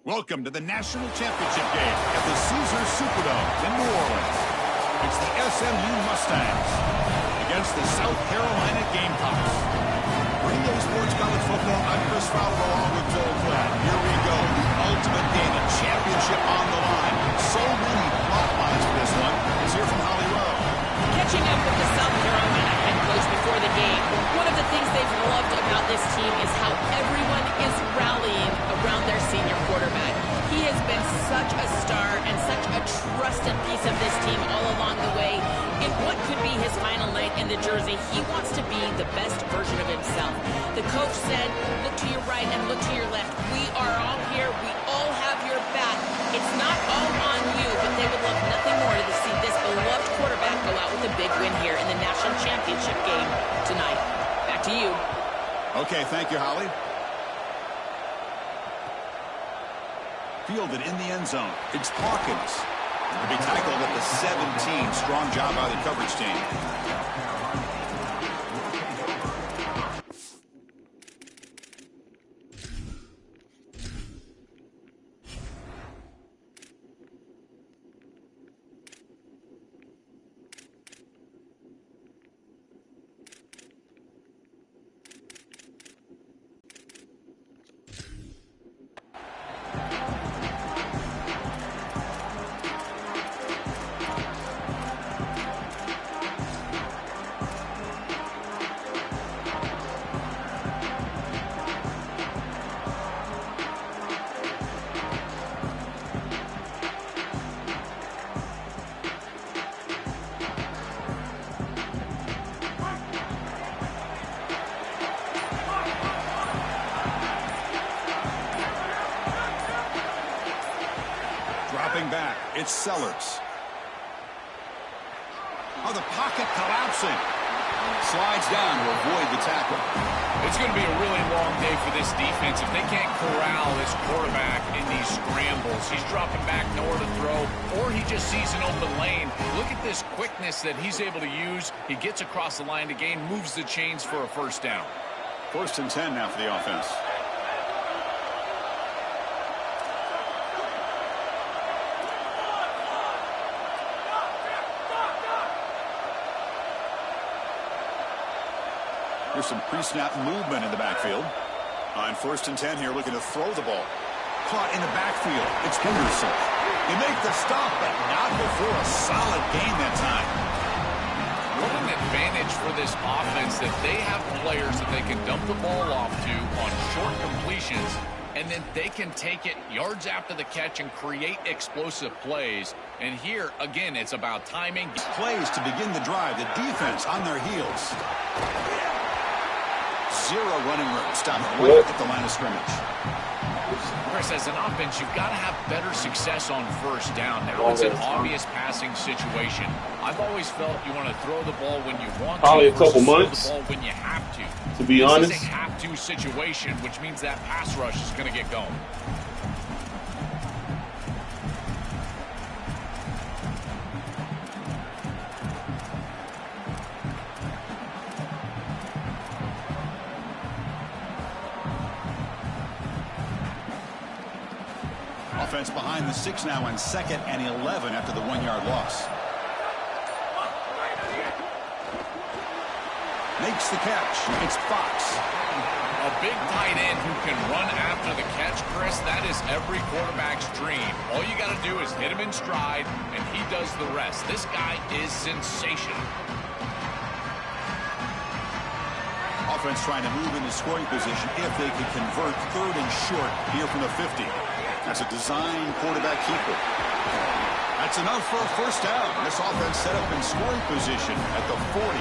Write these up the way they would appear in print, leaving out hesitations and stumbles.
Welcome to the National Championship game at the Caesars Superdome in New Orleans. It's the SMU Mustangs against the South Carolina Gamecocks. Green Day Sports College Football, I'm Chris Fowler along with Joel Klatt. Here we go, the ultimate game, a championship on the line. So many plot lines for this one. Let's hear from Holly Rowe. Catching up with the South Carolina head coach before the game, one of the things they've loved about this team is how everyone is rallying around their senior quarterback. He has been such a star and such a trusted piece of this team all along the way. In what could be his final night in the jersey, he wants to be the best version of himself. The coach said, look to your right and look to your left. We are all here. We all have your back. It's not all on you, but they would love nothing more to see this beloved quarterback go out with a big win here in the national championship game tonight. Back to you. Okay, thank you, Holly. Fielded in the end zone. It's Hawkins. To be tackled at the 17. Strong job by the coverage team. Dropping back, it's Sellers. Oh, the pocket collapsing. Slides down to avoid the tackle. It's going to be a really long day for this defense if they can't corral this quarterback in these scrambles. He's dropping back, nowhere to throw, or he just sees an open lane. Look at this quickness that he's able to use. He gets across the line to gain, moves the chains for a first down. 1st and 10 now for the offense. Here's some pre-snap movement in the backfield. On 1st and 10 here, looking to throw the ball. Caught in the backfield. It's Henderson. They make the stop, but not before a solid gain that time. What an advantage for this offense that they have players that they can dump the ball off to on short completions, and then they can take it yards after the catch and create explosive plays. And here, again, it's about timing. Plays to begin the drive. The defense on their heels. Zero running room. Stop right at the line of scrimmage. Chris, as an offense, you've got to have better success on first down. Now it's an obvious passing situation. I've always felt you want to throw the ball when you want to. Probably a couple months. Throw the ball when you have to. To be honest, this is a have-to situation, which means that pass rush is going to get going. Offense behind the 6 now on 2nd and 11 after the 1-yard loss. Makes the catch. It's Fox. A big tight end who can run after the catch, Chris, that is every quarterback's dream. All you got to do is hit him in stride, and he does the rest. This guy is sensational. Offense trying to move into scoring position if they could convert 3rd and short here from the 50. That's a design quarterback keeper. That's enough for a first down. This offense set up in scoring position at the 40.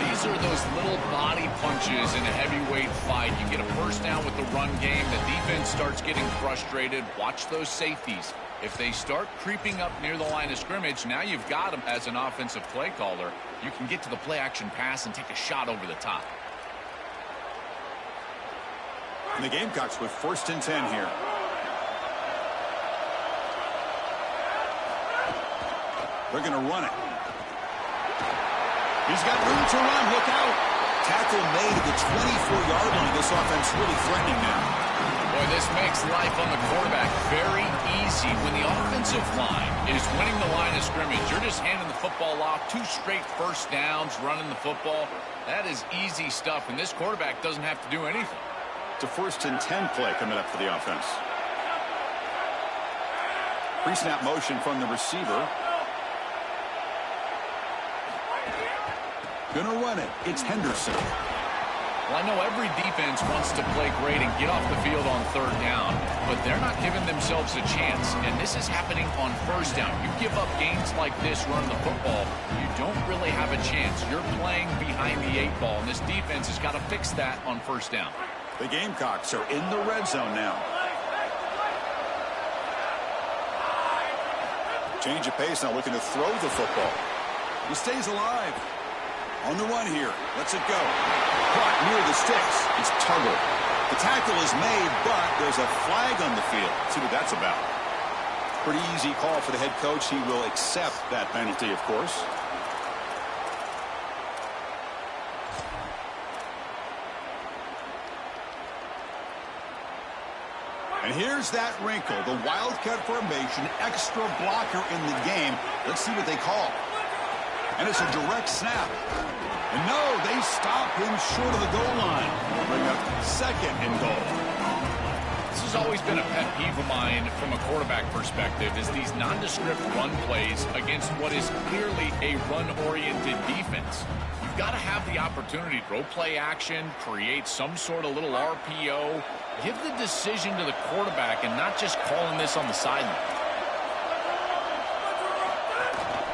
These are those little body punches in a heavyweight fight. You get a first down with the run game. The defense starts getting frustrated. Watch those safeties. If they start creeping up near the line of scrimmage, now you've got them as an offensive play caller. You can get to the play-action pass and take a shot over the top. And the Gamecocks with 1st and 10 here. They're going to run it. He's got room to run. Look out. Tackle made at the 24-yard line. This offense really threatening now. Boy, this makes life on the quarterback very easy when the offensive line is winning the line of scrimmage. You're just handing the football off, 2 straight first downs, running the football. That is easy stuff, and this quarterback doesn't have to do anything. It's a 1st and 10 play coming up for the offense. Pre-snap motion from the receiver. Gonna run it. It's Henderson. Well, I know every defense wants to play great and get off the field on 3rd down, but they're not giving themselves a chance, and this is happening on 1st down. You give up gains like this running the football, you don't really have a chance. You're playing behind the 8 ball, and this defense has got to fix that on 1st down. The Gamecocks are in the red zone now. Change of pace, now looking to throw the football. He stays alive. On the run here. Lets it go. Caught near the sticks. It's Tuggle. The tackle is made, but there's a flag on the field. See what that's about. Pretty easy call for the head coach. He will accept that penalty, of course. And here's that wrinkle. The Wildcat formation, extra blocker in the game. Let's see what they call. And it's a direct snap. And no, they stop him short of the goal line. We'll bring up 2nd and goal. This has always been a pet peeve of mine from a quarterback perspective, is these nondescript run plays against what is clearly a run-oriented defense. You've got to have the opportunity to throw play action, create some sort of little RPO, give the decision to the quarterback and not just calling this on the sideline.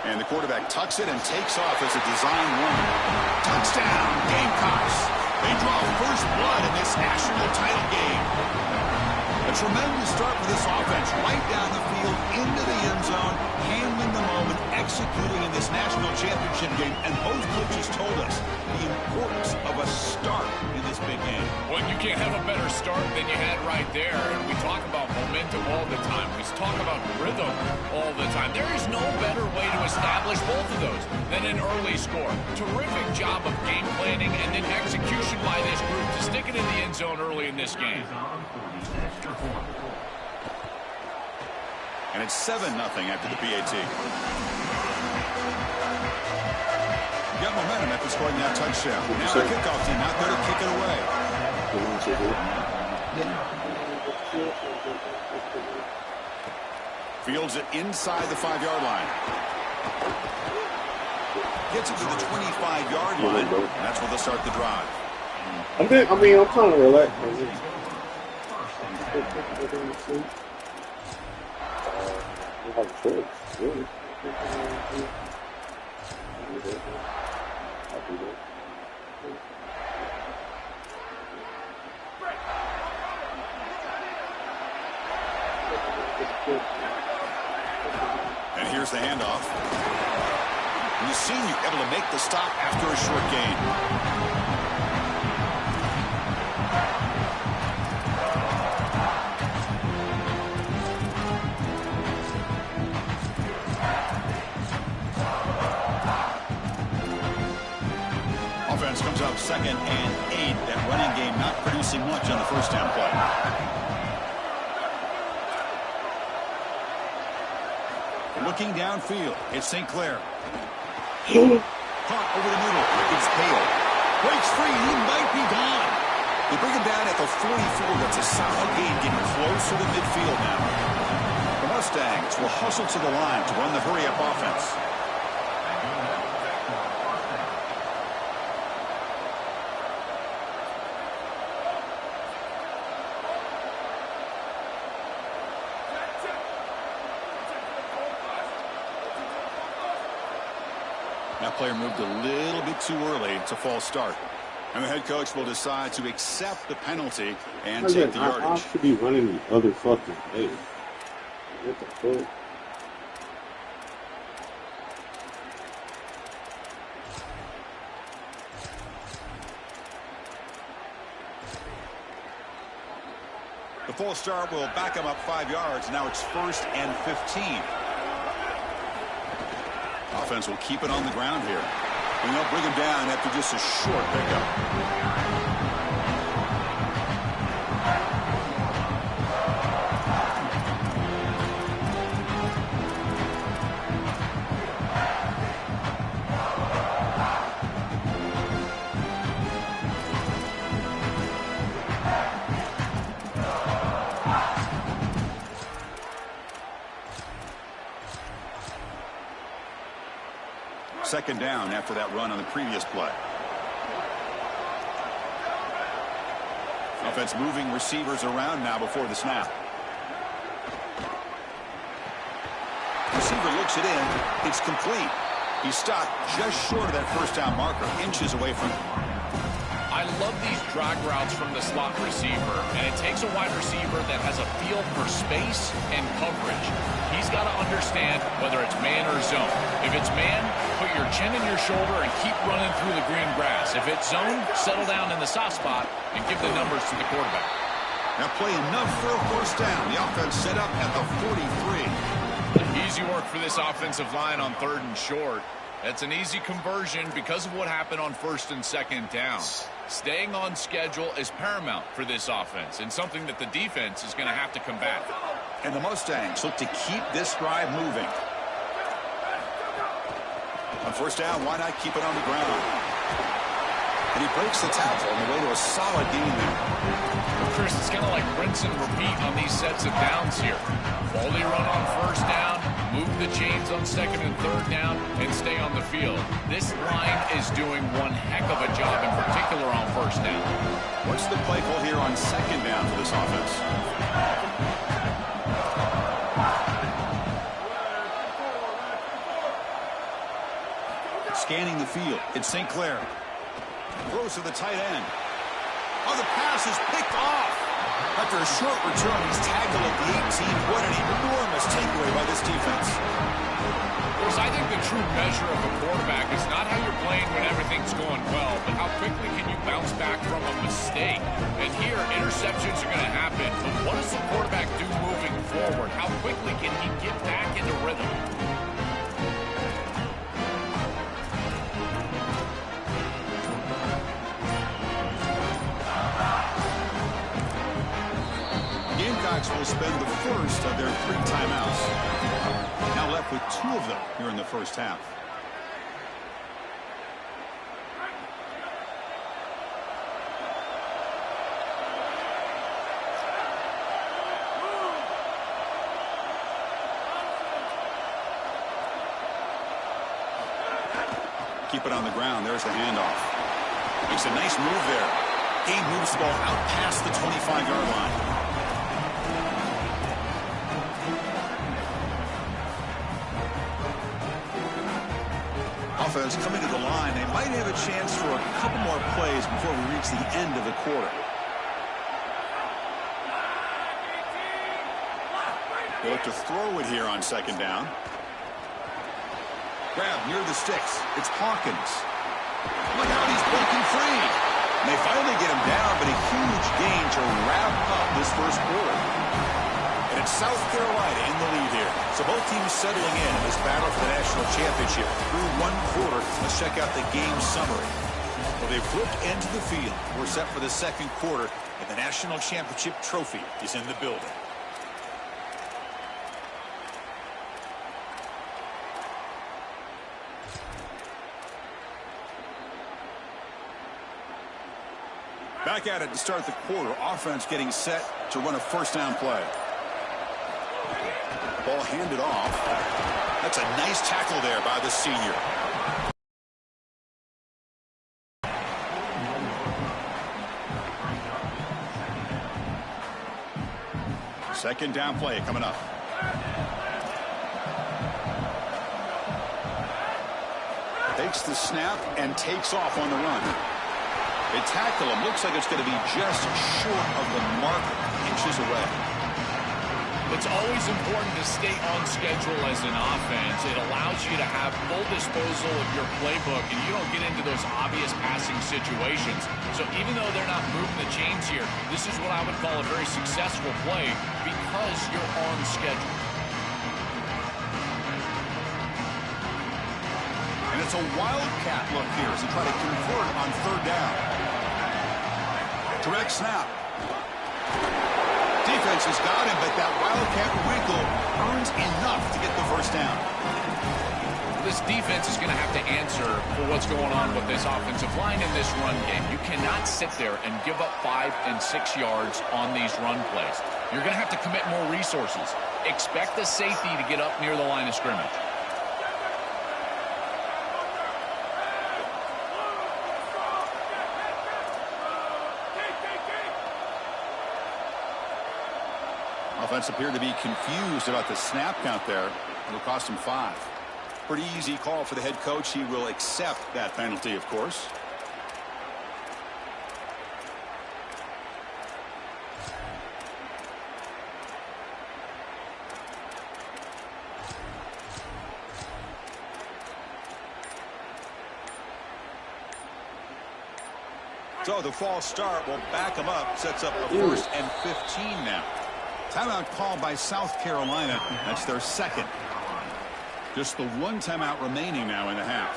And the quarterback tucks it and takes off as a design run. Touchdown, Gamecocks. They draw first blood in this national title game. A tremendous start for this offense, right down the field, into the end zone, handling the moment, executing in this national championship game. And both coaches told us the importance of a start in this big game. Well, you can't have a better start than you had right there. And we talk about momentum all the time. We talk about rhythm all the time. There is no better way to establish both of those than an early score. Terrific job of game planning and then execution by this group to stick it in the end zone early in this game. And it's 7-0 after the PAT. Got momentum after scoring that touchdown. Now the kickoff team out there to kick it away. Fields it inside the 5-yard line. Gets it to the 25-yard line. And that's where they'll start the drive. I'm kind of relaxed. Really. And here's the handoff. And the senior able to make the stop after a short gain. Offense comes up 2nd and 8. That running game not producing much on the 1st down play. Looking downfield, it's St. Clair. Caught over the middle. It's Hale. Breaks free. He might be gone. They bring him down at the 44. That's a solid gain, getting closer to midfield now. The Mustangs will hustle to the line to run the hurry-up offense. That player moved a little bit too early. It's a false start. And the head coach will decide to accept the penalty and take the yardage. I should be running the other fucking way. What the fuck? The false start will back him up 5 yards. Now it's 1st and 15. Offense will keep it on the ground here. And they'll bring him down after just a short pickup. Second down after that run on the previous play. Offense moving receivers around now before the snap. Receiver looks it in. It's complete. He's stopped just short of that first down marker, inches away from it. I love these drag routes from the slot receiver, and it takes a wide receiver that has a feel for space and coverage. He's got to understand whether it's man or zone. If it's man, put your chin in your shoulder and keep running through the green grass. If it's zone, settle down in the soft spot and give the numbers to the quarterback. Now play enough for a first down. The offense set up at the 43. Easy work for this offensive line on 3rd and short. That's an easy conversion because of what happened on 1st and 2nd down. Staying on schedule is paramount for this offense and something that the defense is going to have to combat. And the Mustangs look to keep this drive moving. On first down, why not keep it on the ground? And he breaks the tackle on the way to a solid gain there. Chris, it's kind of like rinse and repeat on these sets of downs here. Quality run on first down, move the chains on 2nd and 3rd down, and stay on the field. This line is doing one heck of a job, in particular on first down. What's the play call here on 2nd down for this offense? Scanning the field, it's St. Clair. Throws to the tight end. Oh, the pass is picked off. After a short return, he's tackled at the 18. What an enormous takeaway by this defense. Chris, I think the true measure of a quarterback is not how you're playing when everything's going well, but how quickly can you bounce back from a mistake. And here, interceptions are going to happen, but what does the quarterback do moving forward? How quickly can he get back into rhythm? Gamecocks will spend the first of their 3 timeouts. Now left with 2 of them here in the first half. Keep it on the ground. There's the handoff. Makes a nice move there. Gabe moves the ball out past the 25-yard line. Offense coming to the line. They might have a chance for a couple more plays before we reach the end of the quarter. They look to throw it here on 2nd down. Grab near the sticks. It's Hawkins. Look out, he's breaking free. And they finally get him down, but a huge gain to wrap up this first quarter. And it's South Carolina in the lead here. So both teams settling in this battle for the national championship. Through 1 quarter, let's check out the game summary. Well, they've flipped into the field. We're set for the 2nd quarter, and the national championship trophy is in the building. Back at it to start the quarter. Offense getting set to run a first down play. Ball handed off. That's a nice tackle there by the senior. Second down play coming up. Takes the snap and takes off on the run. They tackle him. Looks like it's going to be just short of the mark, inches away. It's always important to stay on schedule as an offense. It allows you to have full disposal of your playbook, and you don't get into those obvious passing situations. So even though they're not moving the chains here, this is what I would call a very successful play because you're on schedule. And it's a wildcat look here as they try to convert on 3rd down. Direct snap. Defense has got him, but that wildcat wrinkle earns enough to get the first down. This defense is going to have to answer for what's going on with this offensive line in this run game. You cannot sit there and give up 5 and 6 yards on these run plays. You're going to have to commit more resources. Expect the safety to get up near the line of scrimmage. Offense appeared to be confused about the snap count there. It'll cost him 5. Pretty easy call for the head coach. He will accept that penalty, of course. So the false start will back him up. Sets up a 1st and 15 now. Timeout called by South Carolina. That's their second. Just the 1 timeout remaining now in the half.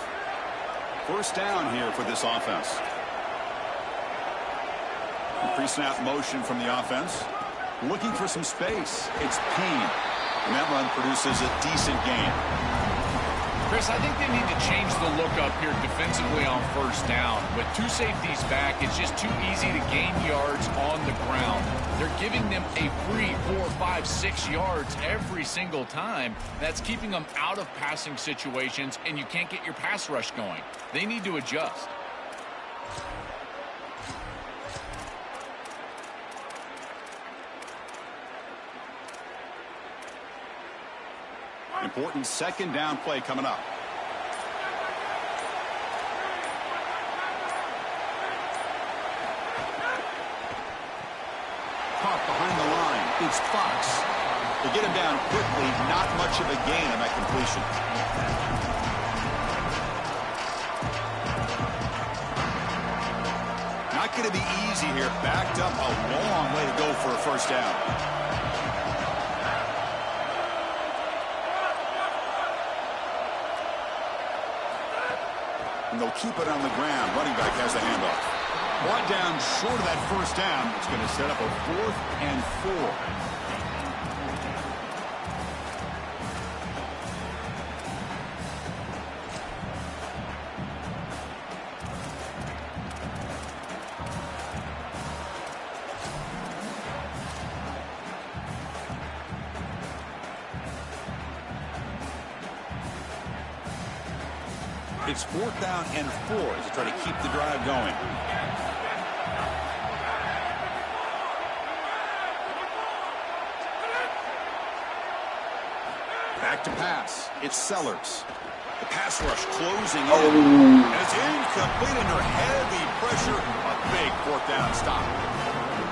1st down here for this offense. Pre-snap motion from the offense. Looking for some space. It's Payne. And that run produces a decent gain. Chris, I think they need to change the look up here defensively on 1st down. With 2 safeties back, it's just too easy to gain yards on the ground. They're giving them a free 4, 5, 6 yards every single time. That's keeping them out of passing situations, and you can't get your pass rush going. They need to adjust. Important 2nd down play coming up. Caught behind the line. It's Fox. They get him down quickly. Not much of a gain on that completion. Not going to be easy here. Backed up a long way to go for a 1st down. And they'll keep it on the ground. Running back has the handoff. Brought down short of that 1st down. It's going to set up a 4th and 4. It's 4th down and 4 as they try to keep the drive going. Back to pass. It's Sellers. The pass rush closing in. And it's incomplete under heavy pressure. A big 4th down stop.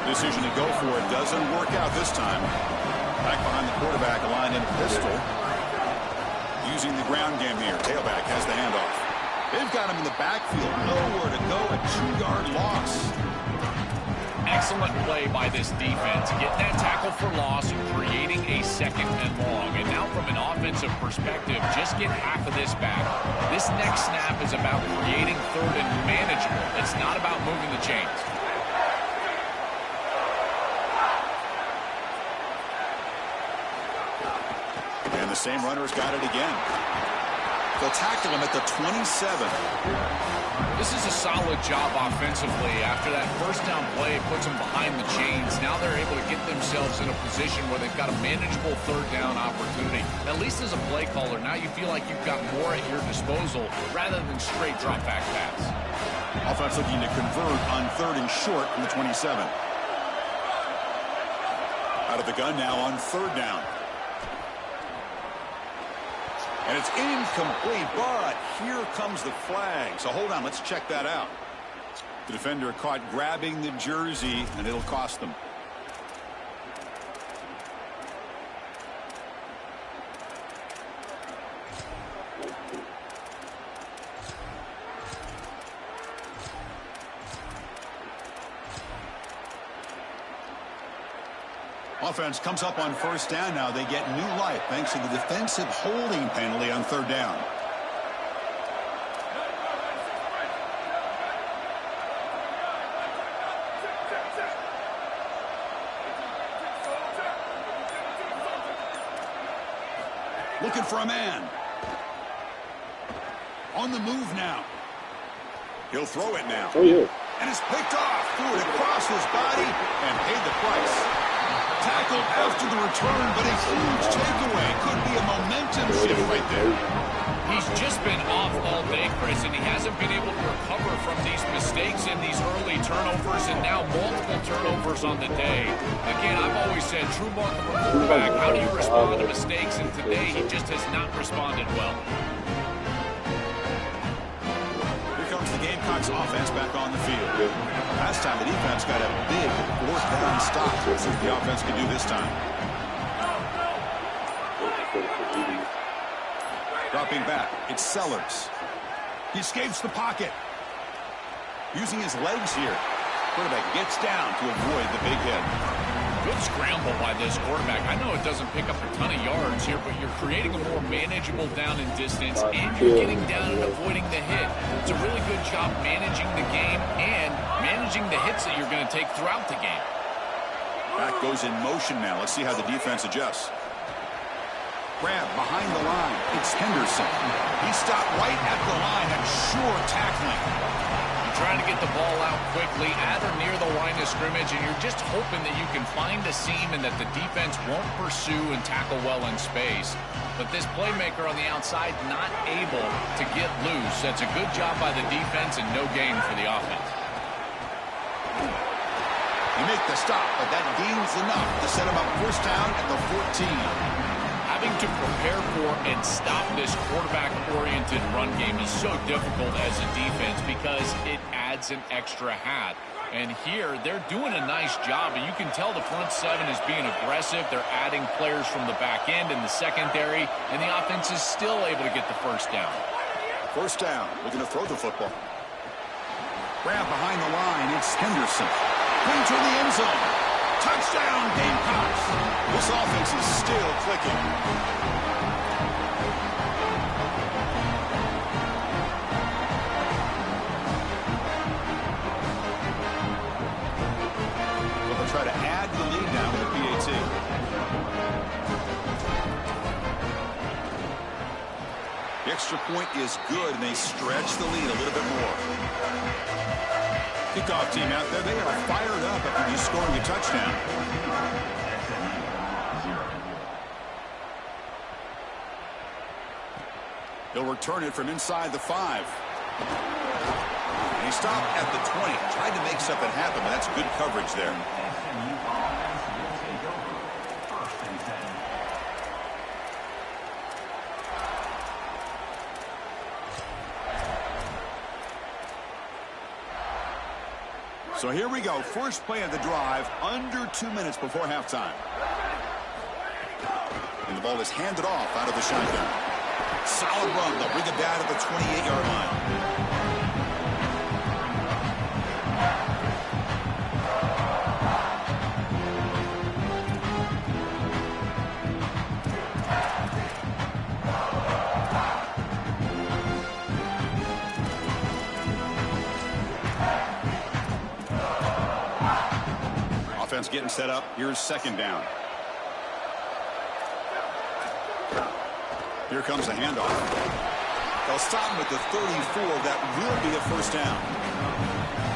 Decision to go for it doesn't work out this time. Back behind the quarterback, line in pistol. Using the ground game here. Tailback has the handoff. They've got him in the backfield. Nowhere to go. A 2-yard loss. Excellent play by this defense. Getting that tackle for loss, creating a 2nd and long. And now from an offensive perspective, just get half of this back. This next snap is about creating 3rd and manageable. It's not about moving the chains. And the same runner's got it again. They'll tackle him at the 27. This is a solid job offensively. After that 1st down play puts them behind the chains. Now they're able to get themselves in a position where they've got a manageable 3rd down opportunity. At least as a play caller, now you feel like you've got more at your disposal rather than straight drop back pass. Offense looking to convert on 3rd and short from the 27. Out of the gun now on 3rd down. And it's incomplete, but here comes the flag. So hold on, let's check that out. The defender caught grabbing the jersey, and it'll cost them. Offense comes up on 1st down now. They get new life thanks to the defensive holding penalty on 3rd down. Looking for a man. On the move now. He'll throw it now. Oh, yeah. And it's picked off. Threw it across his body and paid the price. Tackled after the return, but a huge takeaway. Could be a momentum shift right there. He's just been off all day, Chris, and he hasn't been able to recover from these mistakes in these early turnovers and now multiple turnovers on the day. Again, I've always said, true mark of a quarterback, how do you respond to mistakes? And today, he just has not responded well. Here comes the Gamecocks offense back on the field. Last time the defense got a big fourth down stop. Let's see what the offense can do this time. Dropping back, it's Sellers. He escapes the pocket. Using his legs here. Quarterback gets down to avoid the big hit. Good scramble by this quarterback. I know it doesn't pick up a ton of yards here, but you're creating a more manageable down and distance, and you're getting down and avoiding the hit. It's a really good job managing the game and managing the hits that you're going to take throughout the game. Back goes in motion now. Let's see how the defense adjusts. Grab behind the line. It's Henderson. He stopped right at the line. That's sure tackling. You're trying to get the ball out quickly at or near the line of scrimmage, and you're just hoping that you can find a seam and that the defense won't pursue and tackle well in space. But this playmaker on the outside not able to get loose. That's a good job by the defense and no gain for the offense. They make the stop, but that gains enough to set him up first down at the 14. Having to prepare for and stop this quarterback-oriented run game is so difficult as a defense because it adds an extra hat. And here, they're doing a nice job, and you can tell the front seven is being aggressive. They're adding players from the back end and the secondary, and the offense is still able to get the first down. First down, looking to throw the football. Grab behind the line, it's Henderson. Into the end zone. Touchdown, Gamecocks. This offense is still clicking. Well, they'll try to add the lead now with the PAT. The extra point is good, and they stretch the lead a little bit more. Kickoff team out there, they are fired up after just scoring a touchdown. He'll return it from inside the 5. And he stopped at the 20. Tried to make something happen, but that's good coverage there. So here we go. First play of the drive, under 2 minutes before halftime. And the ball is handed off out of the shotgun. Solid run. They'll bring it down at the 28-yard line. Offense getting set up. Here's second down. Here comes the handoff. They'll stop him at the 34. That will be a first down.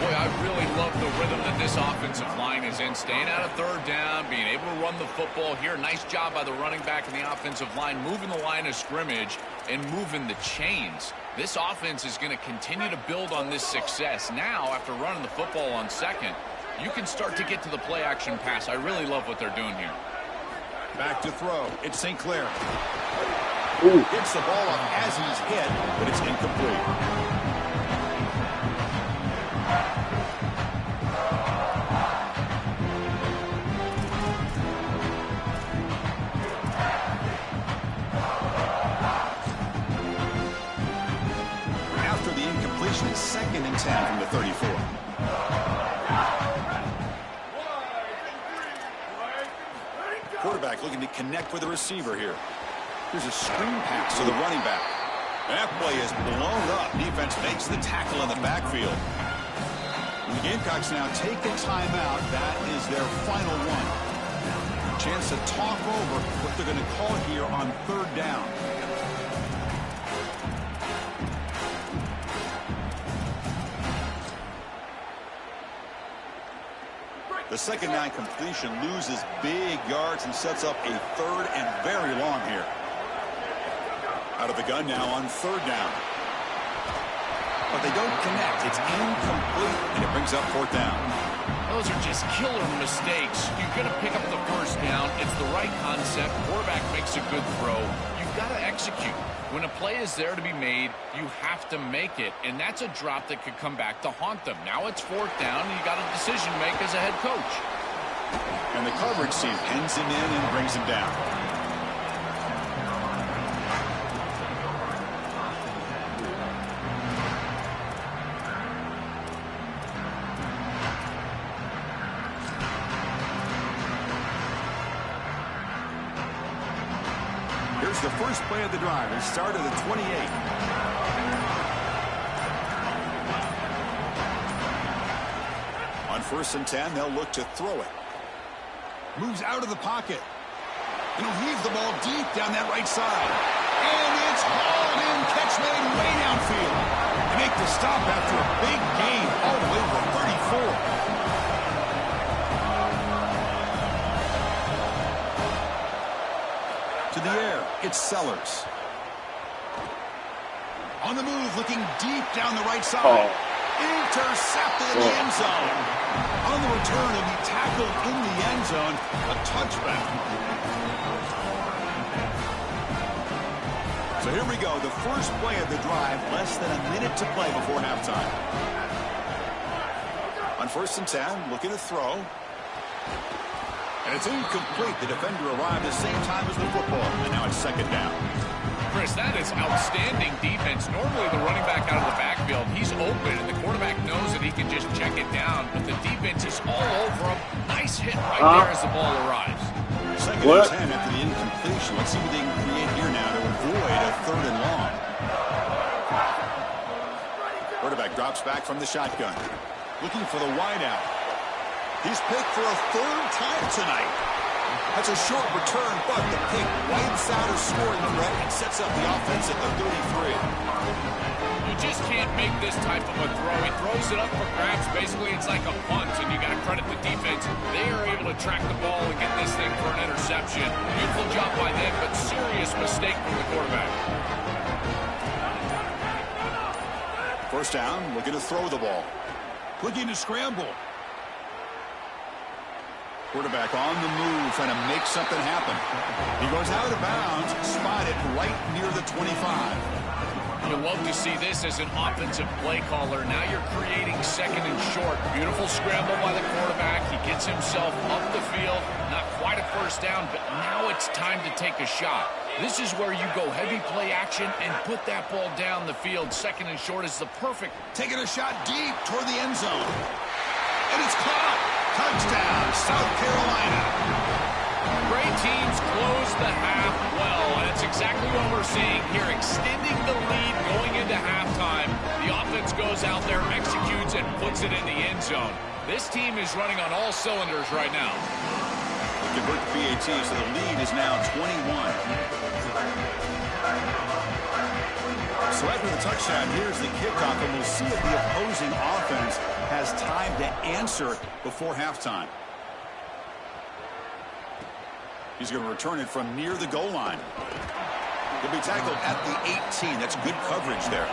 Boy, I really love the rhythm that this offensive line is in. Staying out of third down, being able to run the football here. Nice job by the running back and the offensive line, moving the line of scrimmage and moving the chains. This offense is going to continue to build on this success. Now, after running the football on second, you can start to get to the play-action pass. I really love what they're doing here. Back to throw. It's St. Clair. Ooh. Hits the ball up as he's hit, but it's incomplete. After the incompletion, it's 2nd and 10 from the 34. Quarterback looking to connect with the receiver here. Here's a screen pass to the running back. That play is blown up. Defense makes the tackle in the backfield. And the Gamecocks now take a timeout. That is their final one. Chance to talk over what they're going to call here on third down. The second down completion loses big yards and sets up a 3rd and very long here. Out of the gun now on 3rd down. But they don't connect. It's incomplete, and it brings up 4th down. Those are just killer mistakes. You're going to pick up the 1st down. It's the right concept. Quarterback makes a good throw. You've got to execute. When a play is there to be made, you have to make it, and that's a drop that could come back to haunt them. Now it's 4th down, and you got a decision to make as a head coach. And the coverage team pins him in and brings him down. Here's the first play of the drive. It started at the 28. On 1st and 10, they'll look to throw it. Moves out of the pocket. And he'll heave the ball deep down that right side. And it's hauled in. Catch made way downfield. They make the stop after a big gain all the way to 34. To the air, it's Sellers. On the move, looking deep down the right side. Intercepted in the end zone. On the return, he'll be tackled in the end zone. A touchback. So here we go. The first play of the drive. Less than a minute to play before halftime. On 1st and 10, looking to throw. And it's incomplete. The defender arrived at the same time as the football. And now it's 2nd down. Chris, that is outstanding defense. Normally the running back out of the backfield, he's open, and the quarterback knows that he can just check it down, but the defense is all over him. Nice hit right there as the ball arrives. 2nd and 10 after the incompletion. Let's see what they can create here now to avoid a 3rd and long. Quarterback drops back from the shotgun. Looking for the wideout. He's picked for a 3rd time tonight. That's a short return, but the pick wipes out a scoring threat and sets up the offense at the 33. You just can't make this type of a throw. He throws it up for grabs. Basically, it's like a punt, and you got to credit the defense. They are able to track the ball and get this thing for an interception. Beautiful job by them, but serious mistake from the quarterback. 1st down, looking to throw the ball. Looking to scramble. Quarterback on the move, trying to make something happen. He goes out of bounds, spotted right near the 25. You love to see this as an offensive play caller. Now you're creating 2nd and short. Beautiful scramble by the quarterback. He gets himself up the field. Not quite a 1st down, but now it's time to take a shot. This is where you go heavy play action and put that ball down the field. 2nd and short is the perfect. Taking a shot deep toward the end zone. And it's caught. Touchdown, South Carolina. Great teams close the half well, and it's exactly what we're seeing here, extending the lead going into halftime. The offense goes out there, executes, and puts it in the end zone. This team is running on all cylinders right now. They convert the PAT, so the lead is now 21. So after the touchdown, here's the kickoff, and we'll see if the opposing offense has time to answer before halftime. He's going to return it from near the goal line. He'll be tackled at the 18. That's good coverage there.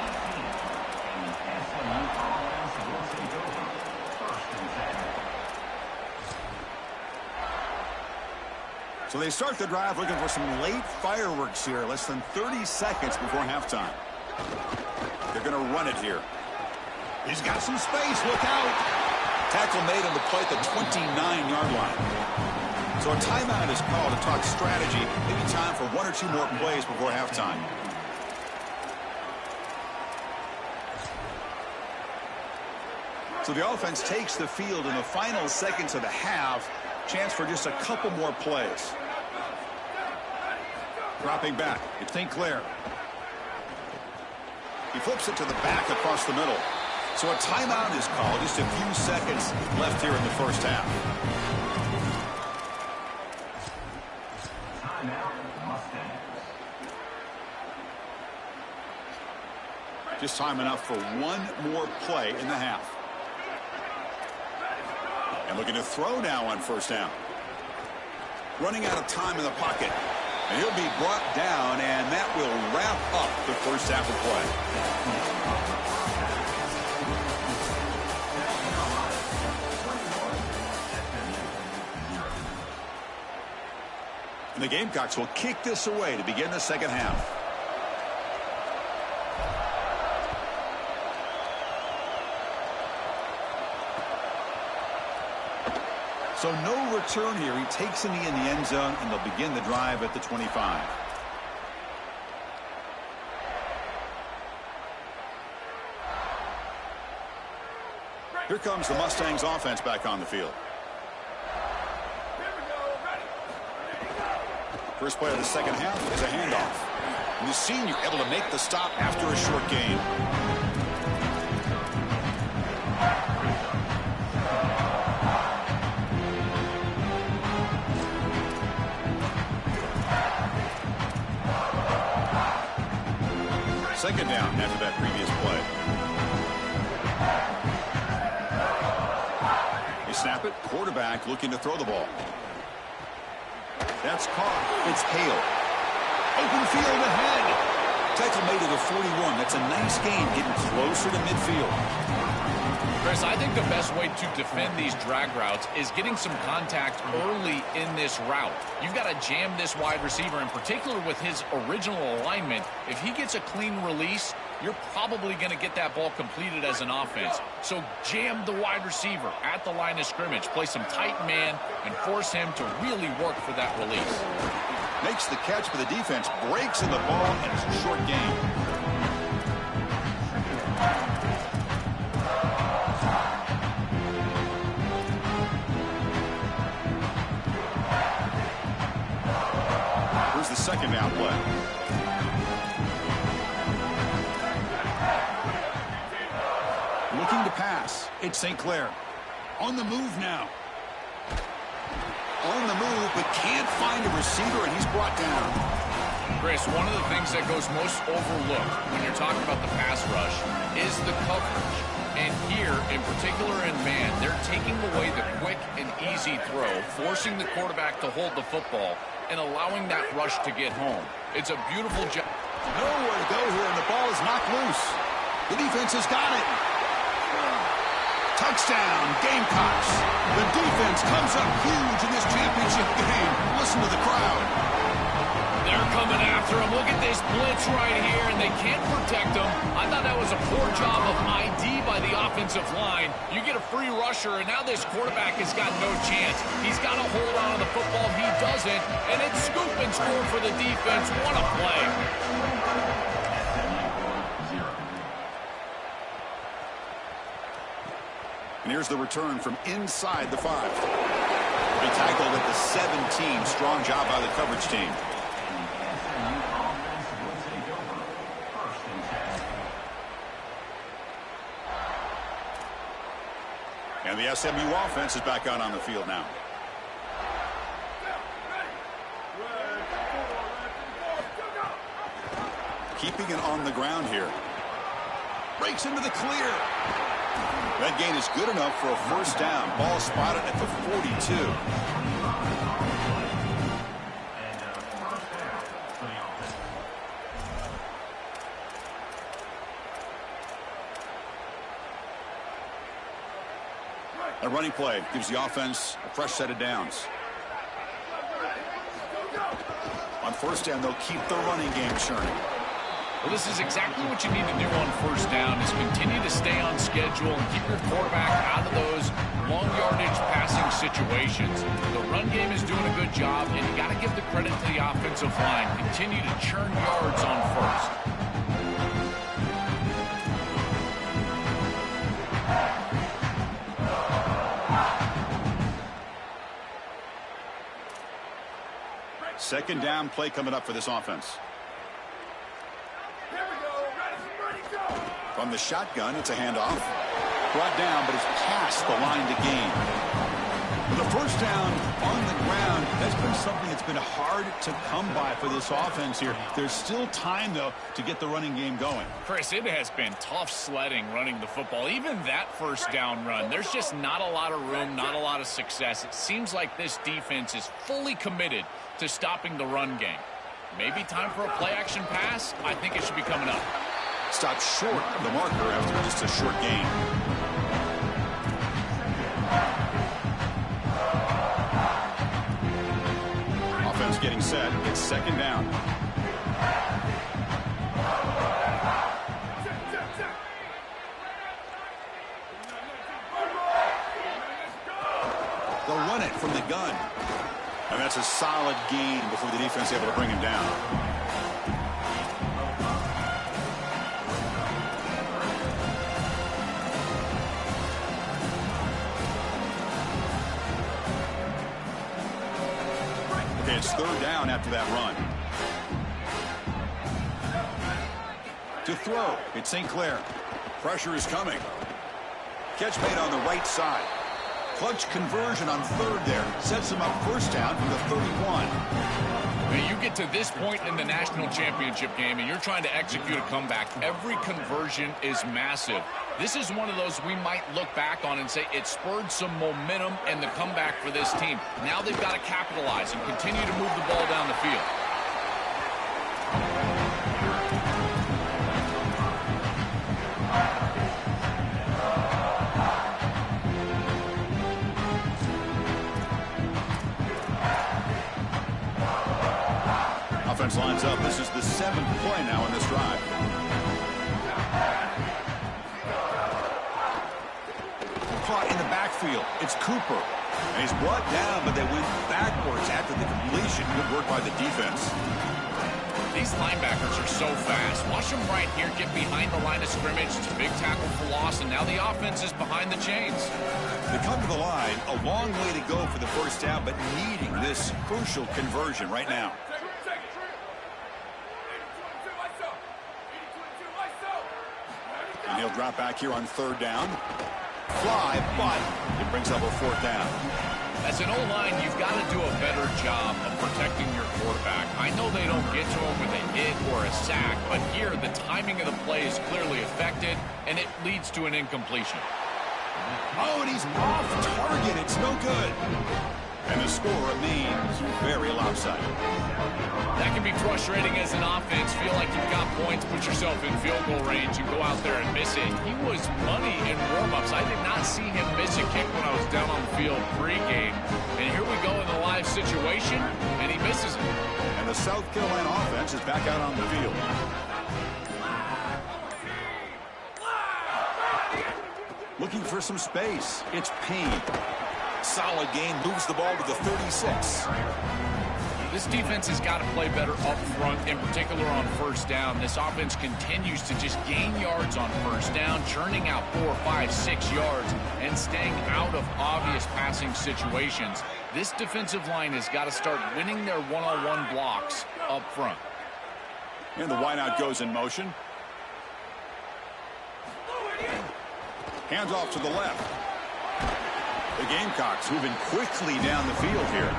So they start the drive looking for some late fireworks here. Less than 30 seconds before halftime. They're going to run it here. He's got some space. Look out. Tackle made on the play at the 29-yard line. So a timeout is called to talk strategy. Maybe time for 1 or 2 more plays before halftime. So the offense takes the field in the final seconds of the half. Chance for just a couple more plays. Dropping back. It's St. Clair. He flips it to the back across the middle. So a timeout is called. Just a few seconds left here in the first half. Just time enough for 1 more play in the half. And looking to throw now on 1st down. Running out of time in the pocket. And he'll be brought down, and that will wrap up the first half of play. And the Gamecocks will kick this away to begin the second half. So no return here. He takes a knee in the end zone, and they'll begin the drive at the 25. Here comes the Mustangs offense back on the field. First play of the second half is a handoff. And the senior able to make the stop after a short gain. Second down after that previous play. They snap it. Quarterback looking to throw the ball. That's caught. It's Hale. Open field ahead. Tackle made at the 41. That's a nice gain, getting closer to midfield. Chris, I think the best way to defend these drag routes is getting some contact early in this route. You've got to jam this wide receiver, in particular with his original alignment. If he gets a clean release, you're probably going to get that ball completed as an offense. So jam the wide receiver at the line of scrimmage. Play some tight man and force him to really work for that release. Makes the catch, but the defense breaks in the ball, and it's a short gain. Here's the second down play. Looking to pass. It's St. Clair. On the move now. On the move, but can't find a receiver, and he's brought down. Chris, one of the things that goes most overlooked when you're talking about the pass rush is the coverage. And here, in particular in man, they're taking away the quick and easy throw, forcing the quarterback to hold the football, and allowing that rush to get home. It's a beautiful job. Nowhere to go here, and the ball is knocked loose. The defense has got it. Touchdown, Gamecocks. The defense comes up huge in this championship game. Listen to the crowd. They're coming after him. Look at this blitz right here, and they can't protect him. I thought that was a poor job of ID by the offensive line. You get a free rusher, and now this quarterback has got no chance. He's got to hold on to the football. He doesn't, and it's scoop and score for the defense. What a play. And here's the return from inside the 5. They tackled at the 17. Strong job by the coverage team. And the SMU offense is back out on the field now. Keeping it on the ground here. Breaks into the clear. That gain is good enough for a first down. Ball spotted at the 42. A running play gives the offense a fresh set of downs. On first down, they'll keep the running game churning. Well, this is exactly what you need to do on first down, is continue to stay on schedule and keep your quarterback out of those long yardage passing situations. The run game is doing a good job, and you got to give the credit to the offensive line. Continue to churn yards on first. Second down play coming up for this offense. From the shotgun, it's a handoff. Brought down, but it's past the line to gain. The first down on the ground, that's been something that's been hard to come by for this offense here. There's still time, though, to get the running game going. Chris, it has been tough sledding running the football. Even that first down run, there's just not a lot of room, not a lot of success. It seems like this defense is fully committed to stopping the run game. Maybe time for a play-action pass? I think it should be coming up. Stopped short of the marker after just a short gain. Offense getting set. It's second down. They'll run it from the gun. And that's a solid gain before the defense is able to bring him down. Okay, it's third down after that run. To throw, it's St. Clair. Pressure is coming. Catch made on the right side. Clutch conversion on third there. Sets him up first down from the 31. When you get to this point in the national championship game and you're trying to execute a comeback, every conversion is massive. This is one of those we might look back on and say it spurred some momentum in the comeback for this team. Now they've got to capitalize and continue to move the ball down the field. Offense lines up. This is the 7th play now in this drive. Caught in the backfield. It's Cooper. And he's brought down, but they went backwards after the completion. Good work by the defense. These linebackers are so fast. Watch them right here get behind the line of scrimmage. It's a big tackle for loss, and now the offense is behind the chains. They come to the line. A long way to go for the first down, but needing this crucial conversion right now. And he'll drop back here on third down. Fly, but it brings up a fourth down. As an O-line, you've got to do a better job of protecting your quarterback. I know they don't get to him with a hit or a sack, but here the timing of the play is clearly affected, and it leads to an incompletion. Oh, and he's off target. It's no good. And the score remains very lopsided. That can be frustrating as an offense. Feel like you've got points, put yourself in field goal range, and go out there and miss it. He was money in warm-ups. I did not see him miss a kick when I was down on the field pre-game. And here we go in the live situation, and he misses it. And the South Carolina offense is back out on the field. Looking for some space. It's Payne. Solid gain, moves the ball to the 36. This defense has got to play better up front, in particular on first down. This offense continues to just gain yards on first down, churning out 4, 5, 6 yards, and staying out of obvious passing situations. This defensive line has got to start winning their one-on-one blocks up front. And the wideout goes in motion. Hands off to the left. The Gamecocks moving quickly down the field here.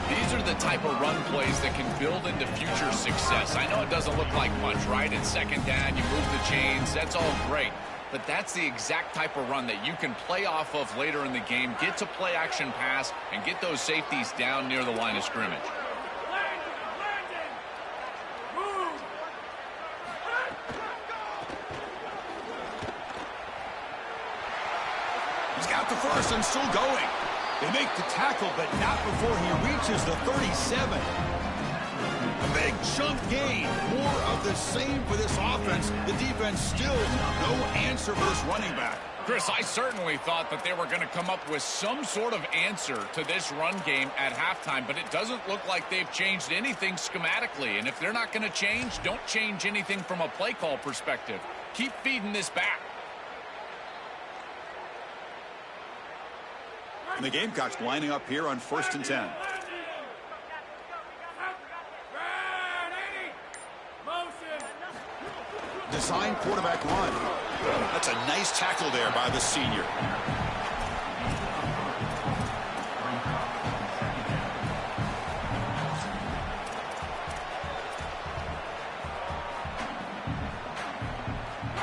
These are the type of run plays that can build into future success. I know it doesn't look like much, right? It's second down, you move the chains, that's all great. But that's the exact type of run that you can play off of later in the game, get to play action pass, and get those safeties down near the line of scrimmage. He's got the first and still going. They make the tackle, but not before he reaches the 37. A big chunk gain. More of the same for this offense. The defense still no answer for this running back. Chris, I certainly thought that they were going to come up with some sort of answer to this run game at halftime, but it doesn't look like they've changed anything schematically. And if they're not going to change, don't change anything from a play call perspective. Keep feeding this back. And the Gamecocks lining up here on 1st and 10. Design quarterback run. That's a nice tackle there by the senior.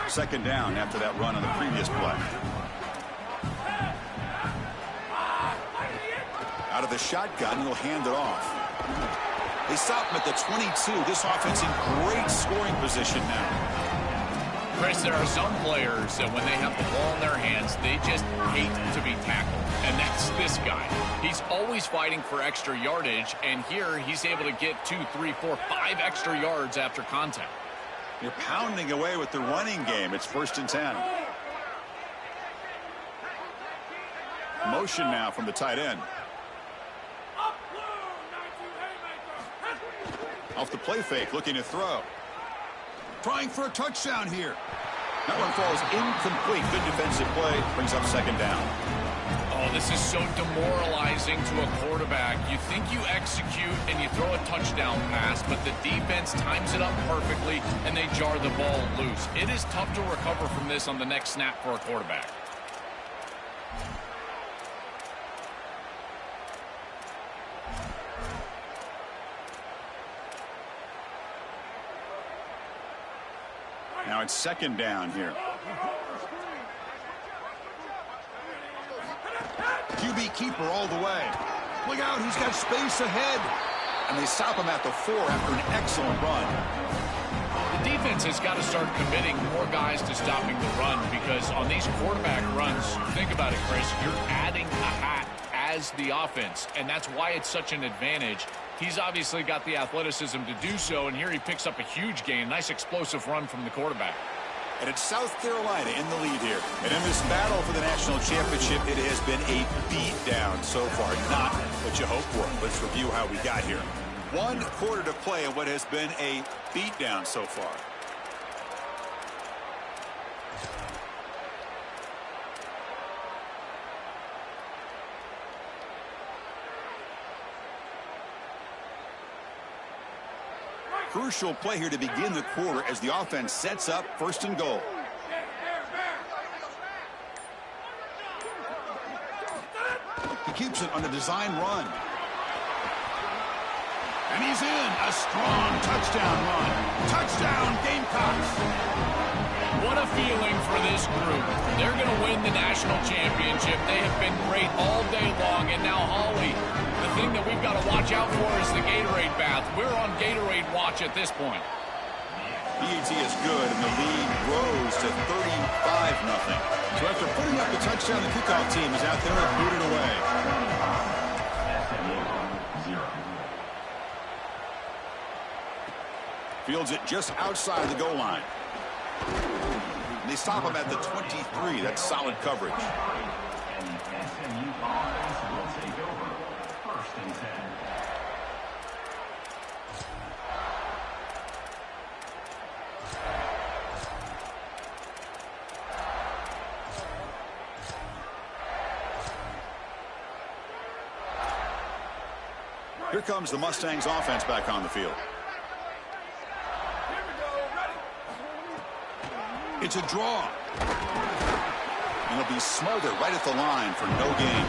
Second down after that run on the previous play. Out of the shotgun, he'll hand it off. They stop him at the 22. This offense in great scoring position now. Chris, there are some players that when they have the ball in their hands, they just hate to be tackled. And that's this guy. He's always fighting for extra yardage, and here he's able to get 2, 3, 4, 5 extra yards after contact. You're pounding away with the running game. It's 1st and 10. Motion now from the tight end. Off the play fake, looking to throw. Trying for a touchdown here. That one falls incomplete. Good defensive play. Brings up 2nd down. Oh, this is so demoralizing to a quarterback. You think you execute and you throw a touchdown pass, but the defense times it up perfectly and they jar the ball loose. It is tough to recover from this on the next snap for a quarterback. Now it's 2nd down here. QB keeper all the way. Look out, he's got space ahead. And they stop him at the 4 after an excellent run. The defense has got to start committing more guys to stopping the run because on these quarterback runs, think about it, Chris, you're adding a hat as the offense, and that's why it's such an advantage. He's obviously got the athleticism to do so, and here he picks up a huge gain. Nice explosive run from the quarterback. And it's South Carolina in the lead here. And in this battle for the national championship, it has been a beatdown so far. Not what you hoped for. Let's review how we got here. 1 quarter to play in what has been a beatdown so far. Crucial play here to begin the quarter as the offense sets up 1st and goal. He keeps it on a design run. And he's in. A strong touchdown run. Touchdown, Gamecocks. What a feeling for this group. They're going to win the national championship. They have been great all day long. And now, Holly, the thing that we've got to watch out for is the Gatorade bath. We're on Gatorade watch at this point. PAT is good, and the lead grows to 35-0. So after putting up the touchdown, the kickoff team is out there and booted away. Fields it just outside the goal line. And they stop him at the 23. That's solid coverage. Here comes the Mustangs offense back on the field. It's a draw. And it'll be smothered right at the line for no gain.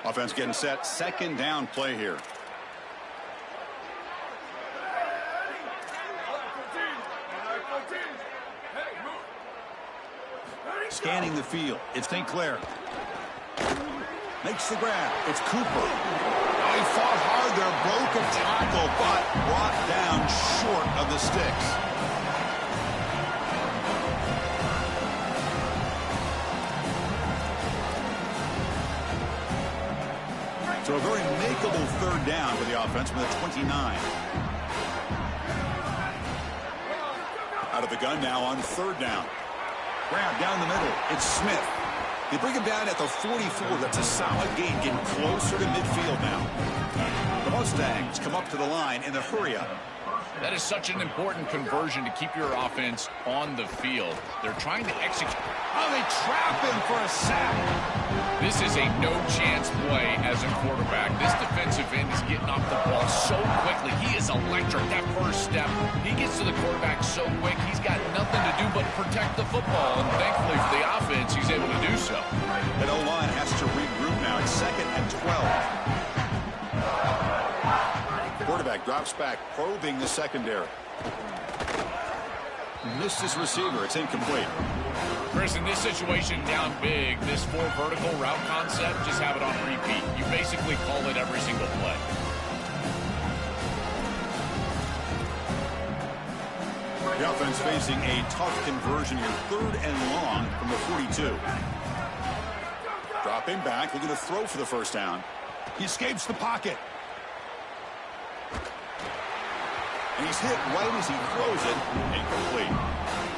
Offense getting set. 2nd down play here. Scanning the field. It's St. Clair. Makes the grab. It's Cooper. Oh, he fought hard there. Broke a tackle, but brought down short of the sticks. So a very makeable 3rd down for the offense with a 29. Out of the gun now on 3rd down. Grab down the middle. It's Smith. They bring him down at the 44. That's a solid gain, getting closer to midfield now. The Mustangs come up to the line in a hurry-up. That is such an important conversion to keep your offense on the field. They're trying to execute. Oh, they trap him for a sack. This is a no-chance play as a quarterback. This defensive end is getting off the ball so quickly. He is electric. That first step, he gets to the quarterback so quick, he's got nothing to do but protect the football. And thankfully for the offense, he's able to do so. And O-line 12. Quarterback drops back, probing the secondary. Missed his receiver. It's incomplete. Chris, in this situation down big, this 4 vertical route concept, just have it on repeat. You basically call it every single play. The offense facing a tough conversion here. 3rd and long from the 42. Dropping back, looking to throw for the first down. He escapes the pocket. And he's hit right as he throws it. Incomplete.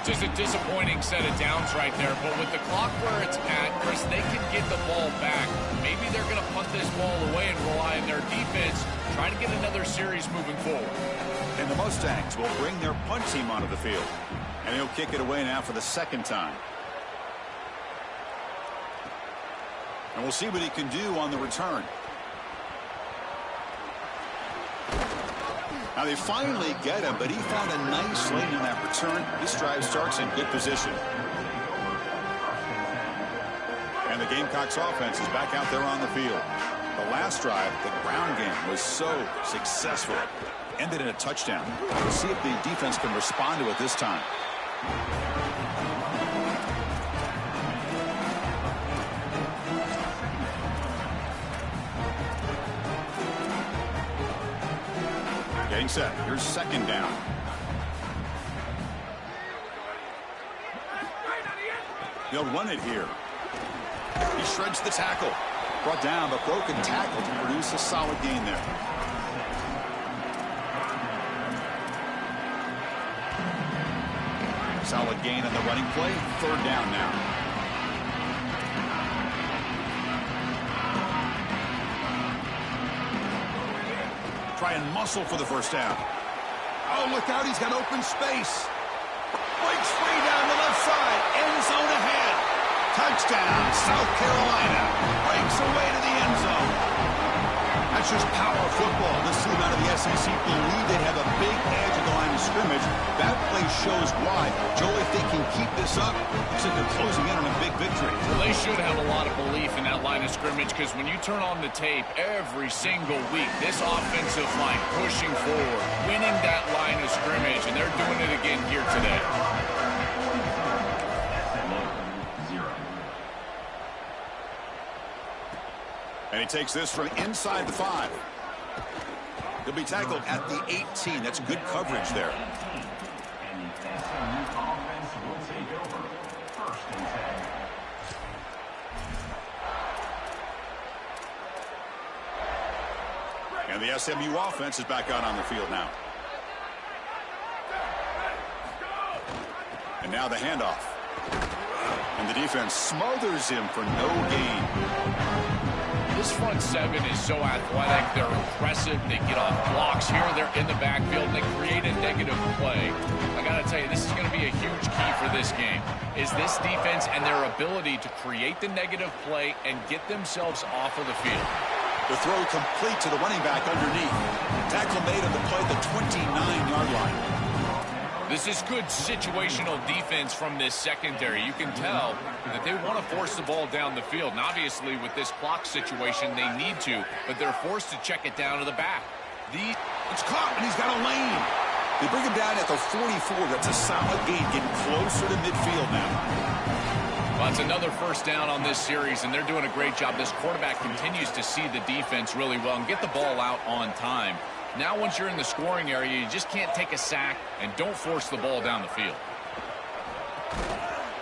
Just a disappointing set of downs right there. But with the clock where it's at, Chris, they can get the ball back. Maybe they're going to punt this ball away and rely on their defense, try to get another series moving forward. And the Mustangs will bring their punt team onto the field. And he'll kick it away now for the 2nd time. And we'll see what he can do on the return. Now they finally get him, but he found a nice lane in that return. This drive starts in good position. And the Gamecocks offense is back out there on the field. The last drive, the ground game was so successful. Ended in a touchdown. We'll see if the defense can respond to it this time. Getting set. Here's 2nd down. They'll run it here. He shreds the tackle. Brought down, but broken tackle to produce a solid gain there. Solid gain on the running play. 3rd down now. Try and muscle for the first down. Oh, look out. He's got open space. Breaks free down the left side. End zone ahead. Touchdown, South Carolina. Breaks away to the end zone. That's just power football. This team out of the SEC believe they have a big edge at the line of scrimmage. That play shows why. Joe, if they can keep this up, looks like they're closing in on a big victory. Well, they should have a lot of belief in that line of scrimmage, because when you turn on the tape every single week, this offensive line pushing forward, winning that line of scrimmage, and they're doing it again here today. And he takes this from inside the 5. He'll be tackled at the 18. That's good coverage there. And the SMU offense is back out on the field now. And now the handoff. And the defense smothers him for no gain. This front 7 is so athletic. They're impressive. They get off blocks here. They're in the backfield, and they create a negative play. I got to tell you, this is going to be a huge key for this game, is this defense and their ability to create the negative play and get themselves off of the field. The throw complete to the running back underneath. Tackle made on the play at the 29-yard line. This is good situational defense from this secondary. You can tell that they want to force the ball down the field. And obviously, with this clock situation, they need to, but they're forced to check it down to the back. It's caught, and he's got a lane. They bring him down at the 44. That's a solid gain, getting closer to midfield now. Well, it's another first down on this series, and they're doing a great job. This quarterback continues to see the defense really well and get the ball out on time. Now, once you're in the scoring area, you just can't take a sack and don't force the ball down the field.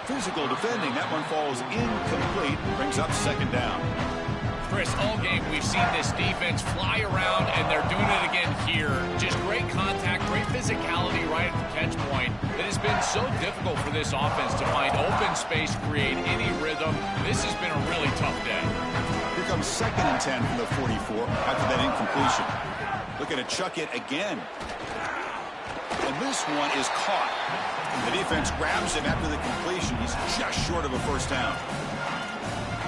Physical defending. That one falls incomplete. Brings up 2nd down. Chris, all game we've seen this defense fly around, and they're doing it again here. Just great contact, great physicality right at the catch point. It has been so difficult for this offense to find open space, create any rhythm. This has been a really tough day. Here comes 2nd and 10 from the 44 after that incompletion. Looking to chuck it again. And this one is caught. The defense grabs him after the completion. He's just short of a first down.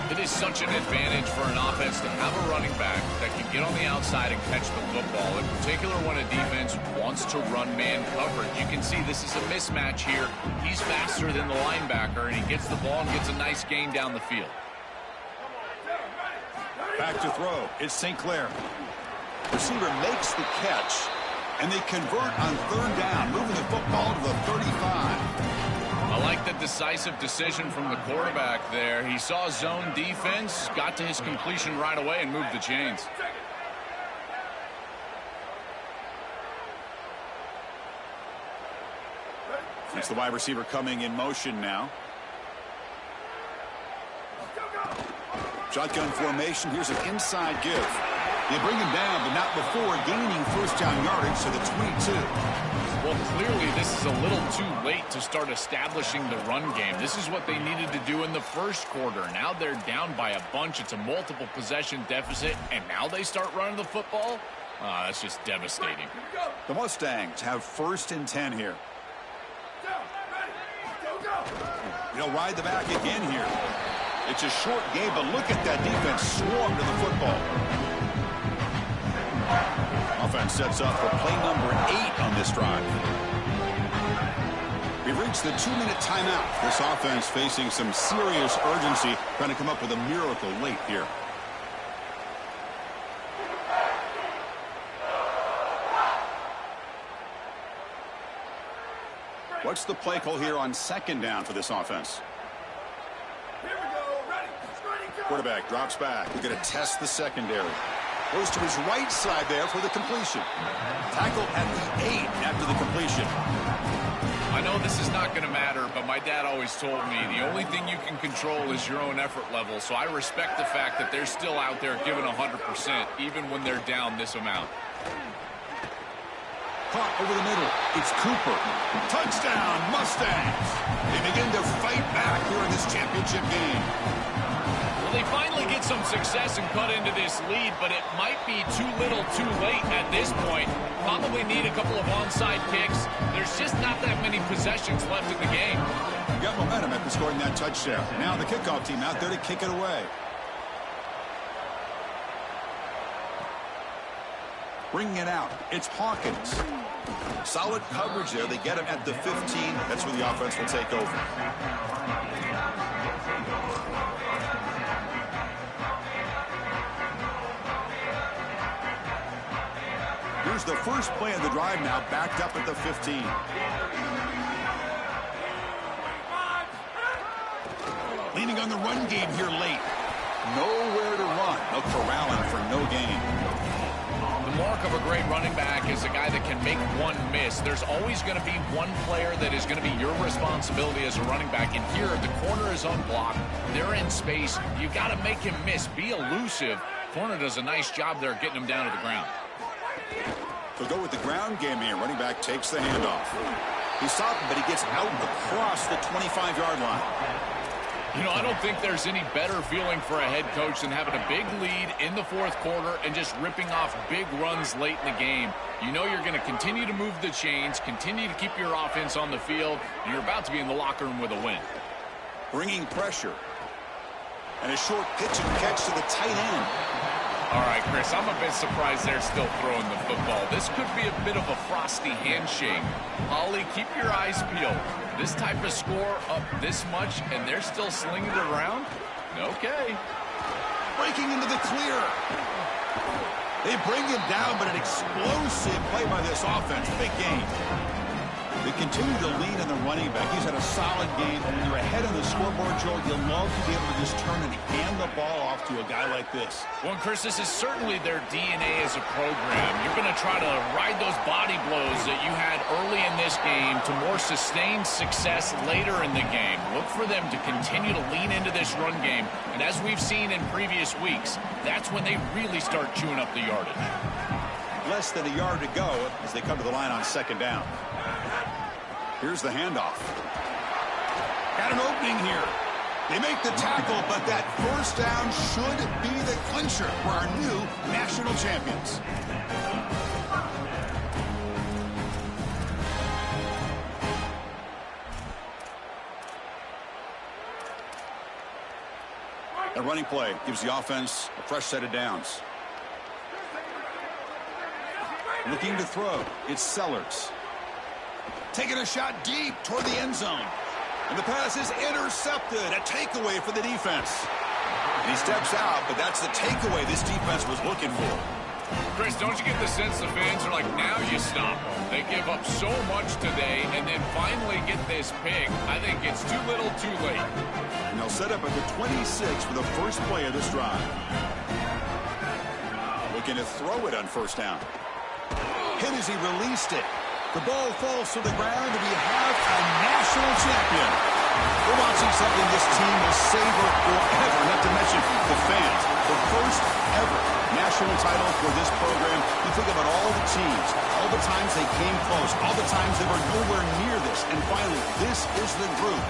It is such an advantage for an offense to have a running back that can get on the outside and catch the football, in particular when a defense wants to run man coverage. You can see this is a mismatch here. He's faster than the linebacker, and he gets the ball and gets a nice gain down the field. Back to throw. It's St. Clair. Receiver makes the catch, and they convert on third down, moving the football to the 35. I like the decisive decision from the quarterback there. He saw zone defense, got to his completion right away, and moved the chains. It's the wide receiver coming in motion now. Shotgun formation. Here's an inside give. They bring him down, but not before gaining first down yardage to the 22. Well, clearly this is a little too late to start establishing the run game. This is what they needed to do in the first quarter. Now they're down by a bunch. It's a multiple possession deficit, and now they start running the football? That's just devastating. The Mustangs have 1st and 10 here. They'll ride the back again here. It's a short game, but look at that defense swarm to the football. Offense sets up for play number 8 on this drive. We've reached the 2-minute timeout. This offense facing some serious urgency, trying to come up with a miracle late here. What's the play call here on 2nd down for this offense? Quarterback drops back. We're going to test the secondary. Goes to his right side there for the completion. Tackle at the 8 after the completion. I know this is not going to matter, but my dad always told me the only thing you can control is your own effort level. So I respect the fact that they're still out there giving 100%, even when they're down this amount. Caught over the middle. It's Cooper. Touchdown, Mustangs. They begin to fight back here in this championship game. Well, they finally get some success and cut into this lead, but it might be too little too late at this point. Probably need a couple of onside kicks. There's just not that many possessions left in the game. Got momentum after scoring that touchdown. Now the kickoff team out there to kick it away. Bringing it out, it's Hawkins. Solid coverage there. They get him at the 15. That's where the offense will take over. Here's the first play of the drive now, backed up at the 15. Leaning on the run game here late. Nowhere to run. No corralling for no gain. The mark of a great running back is a guy that can make one miss. There's always going to be one player that is going to be your responsibility as a running back. And here, the corner is unblocked. They're in space. You got to make him miss. Be elusive. Corner does a nice job there getting him down to the ground. They'll go with the ground game here. Running back takes the handoff. He's stopped, but he gets out across the 25-yard line. You know, I don't think there's any better feeling for a head coach than having a big lead in the fourth quarter and just ripping off big runs late in the game. You know you're going to continue to move the chains, continue to keep your offense on the field, and you're about to be in the locker room with a win. Bringing pressure. And a short pitch and catch to the tight end. All right, Chris, I'm a bit surprised they're still throwing the football. This could be a bit of a frosty handshake. Ollie, keep your eyes peeled. This type of score up this much, and they're still slinging it around? Okay. Breaking into the clear. They bring him down, but an explosive play by this offense. Big game. They continue to lead on the running back. He's had a solid game. When you're ahead on the scoreboard, Joe, you'll love to be able to just turn and hand the ball off to a guy like this. Well, Chris, this is certainly their DNA as a program. You're going to try to ride those body blows that you had early in this game to more sustained success later in the game. Look for them to continue to lean into this run game. And as we've seen in previous weeks, that's when they really start chewing up the yardage. Less than a yard to go as they come to the line on 2nd down. Here's the handoff. Got an opening here. They make the tackle, but that first down should be the clincher for our new national champions. A running play gives the offense a fresh set of downs. Looking to throw. It's Sellers. Taking a shot deep toward the end zone. And the pass is intercepted. A takeaway for the defense. And he steps out, but that's the takeaway this defense was looking for. Chris, don't you get the sense the fans are like, now you stop them? They give up so much today and then finally get this pick. I think it's too little too late. And they'll set up at the 26 for the first play of this drive. Looking to throw it on first down. Hit as he released it. The ball falls to the ground, and we have a national champion. We're watching something this team will savor forever, not to mention the fans. The first ever national title for this program. You think about all the teams, all the times they came close, all the times they were nowhere near this, and finally, this is the group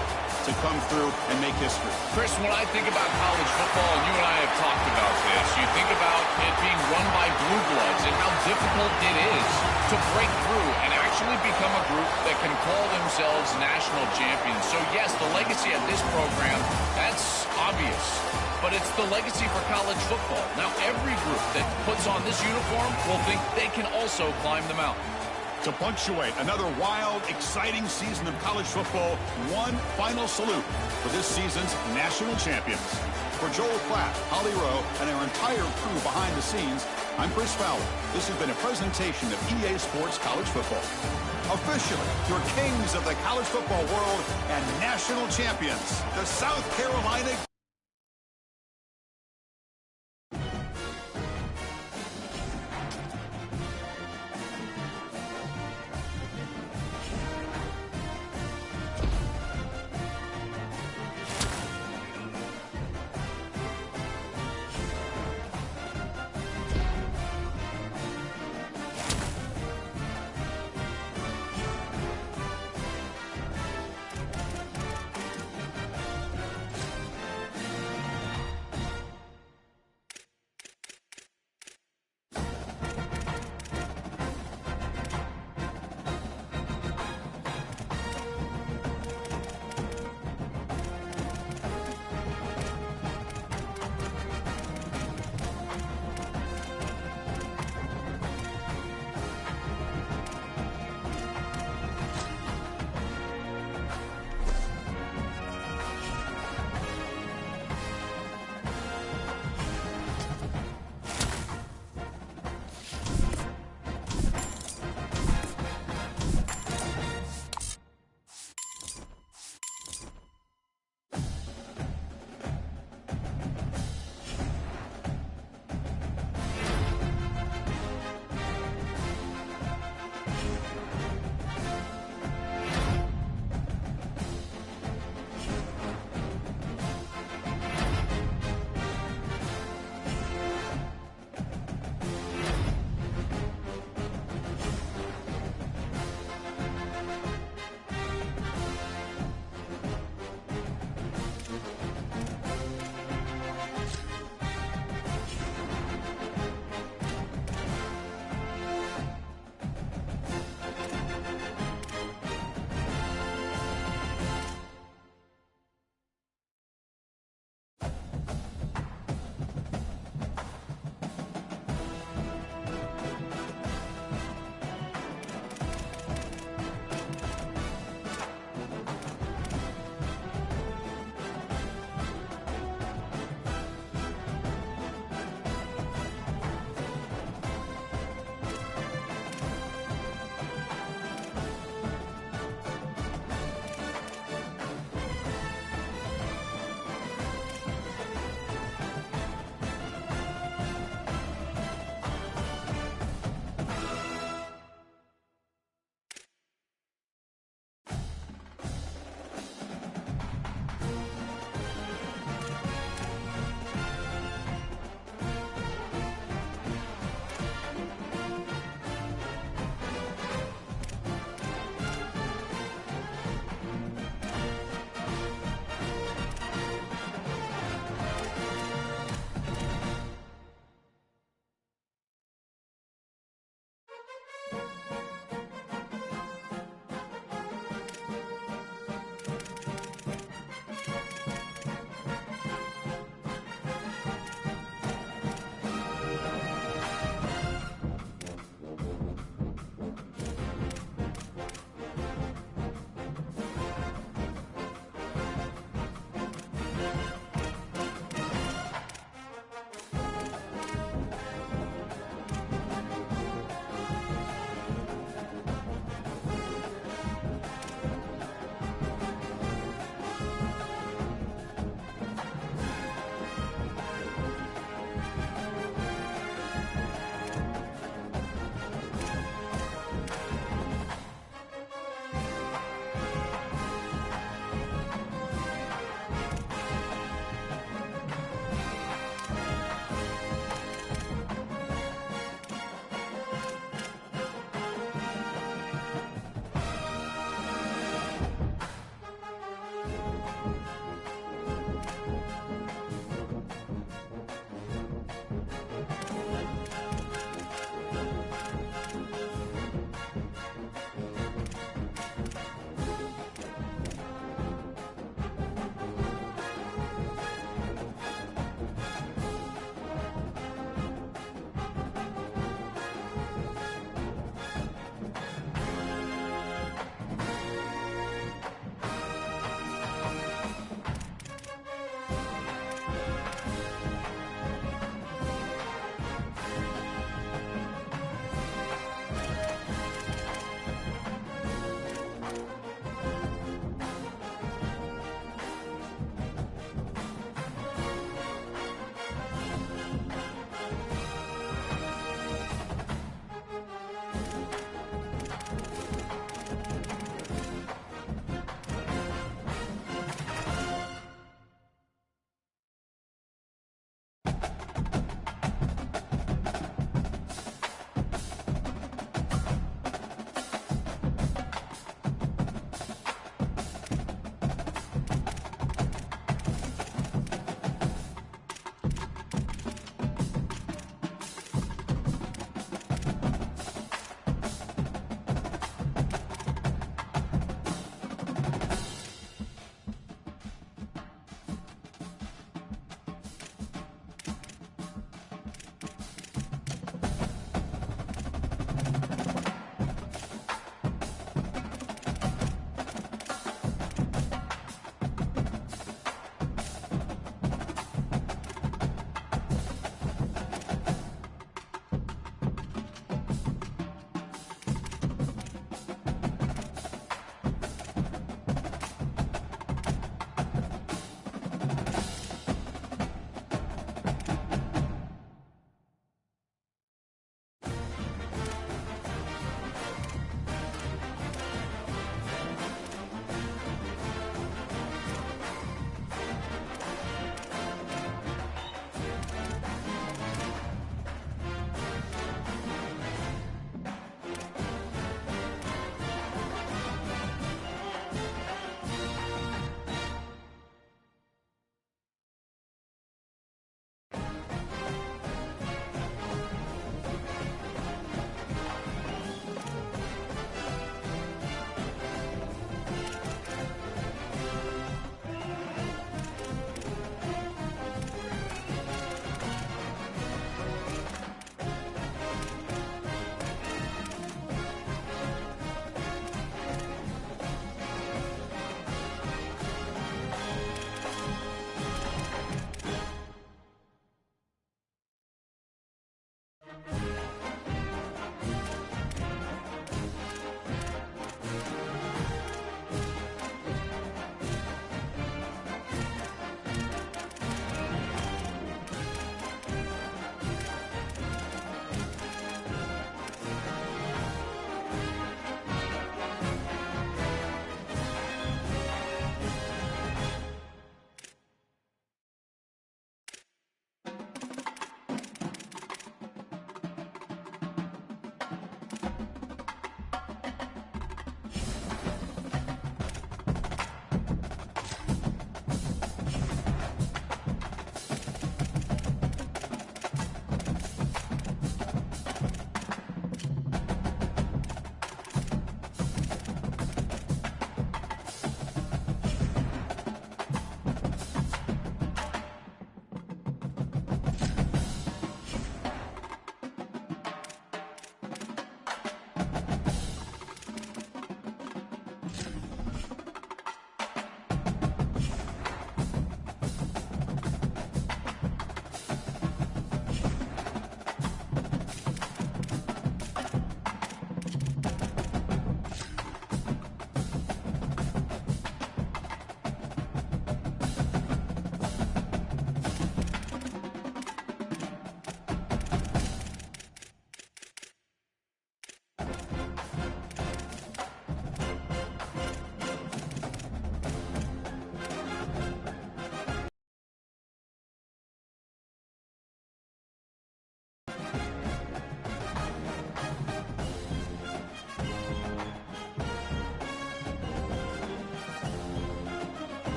to come through and make history. Chris, when I think about college football, and you and I have talked about this, you think about it being run by blue bloods and how difficult it is to break through and actually become a group that can call themselves national champions. So yes, the legacy of this program, that's obvious. But it's the legacy for college football. Now every group that puts on this uniform will think they can also climb the mountain. To punctuate another wild, exciting season of college football, one final salute for this season's national champions. For Joel Klatt, Holly Rowe, and our entire crew behind the scenes, I'm Chris Fowler. This has been a presentation of EA Sports College Football. Officially, your kings of the college football world and national champions, the South Carolina